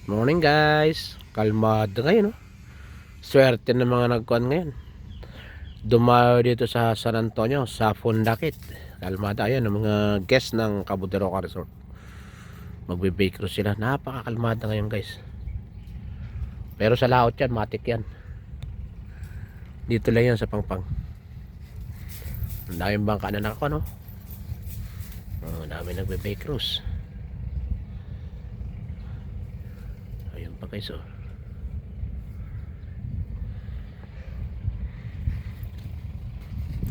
Morning guys. Kalmado ngayon, no? Swerte ng mga nagkuhan ngayon. Dumayo dito sa San Antonio, sa Fundakit. Kalmado, ayan ang mga guest ng Cabuderoca Resort. Magbe-bake cruise sila. Napakakalmado ngayon guys. Pero sa laot yan, matik yan. Dito lang yan sa Pangpang. Ang daming bangka na nako, no? Ang dami nagbe-bake cruise. Ayun pa guys, oh.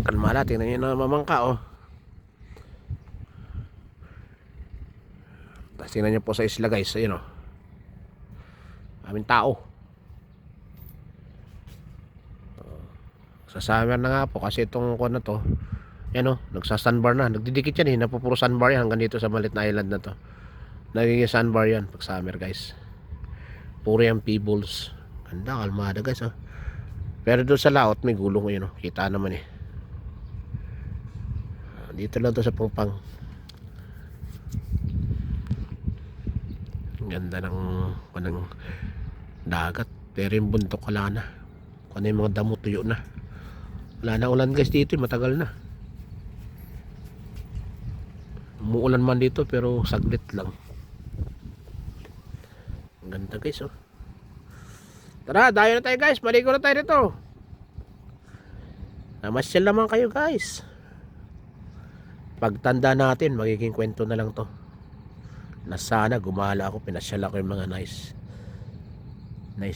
Kalmada, tingnan nyo na mamangka, oh. Tapos tingnan nyo po sa isla guys, ayun, oh. Aming tao. Sa summer na nga po kasi itong kuwan na to, yan, oh, nagsa-sandbar na. Nagdidikit yan, napupuro sandbar yan hanggang dito sa malit na island na to. Nagiging sandbar yan pag summer guys. Puro yung pebbles. Ganda, kalmada guys, oh. Pero doon sa laot may gulong ngayon, oh. Kita naman eh. Dito lang to sa Pangpang. Ganda ng dagat. Pero yung bundok wala na. Kung yung mga damo tuyo na. Wala na ulan guys dito, matagal na. Umuulan man dito pero saglit lang. Ganda guys, oh. Tara, dayo na tayo guys. Maligo na tayo dito. Namasyal naman kayo guys. Pagtanda natin, magiging kwento na lang to. Na sana gumala ako, pinasyal ako yung mga nice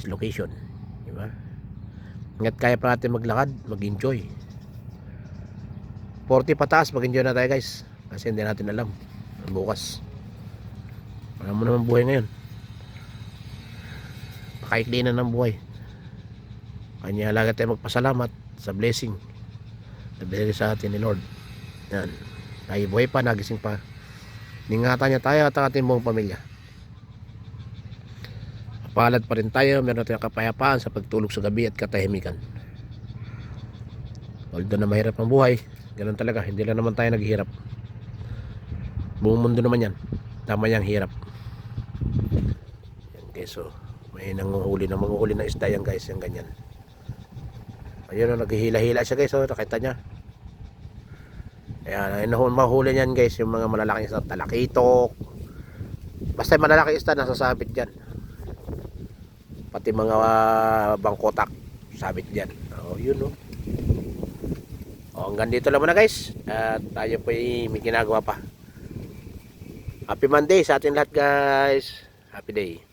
location, diba? Nga't kaya pa natin maglakad, mag-enjoy. 40 pataas, mag-enjoy na tayo guys. Kasi hindi natin alam bukas. Alam mo naman buhay ngayon, pakaikli na ng buhay. Kanya lagi tayo magpasalamat sa blessing na binigay sa atin ni Lord. Yan, tayo buhay pa, nagising pa. Ingatan niya tayo at ang ating buong pamilya. Palad pa rin tayo, meron tayong kapayapaan sa pagtulog sa gabi at katahimikan. Although na mahirap ang buhay, ganun talaga, hindi lang naman tayo naghihirap. Buong mundo naman yan, tama niyang hirap. Yan guys, so may nanguhuli ng isda yan guys, yung ganyan. Ayun, naghihila-hila siya guys, so nakita niya. Ayan, mahuli niyan guys, yung mga malalaking isda, talakitok. Basta malalaking isda, nasasabit dyan. Pati mga bangkotak, sabit dyan. O, yun, no. O, hanggang dito lang muna guys. At tayo po may ginagawa pa. Happy Monday sa atin lahat guys. Happy day.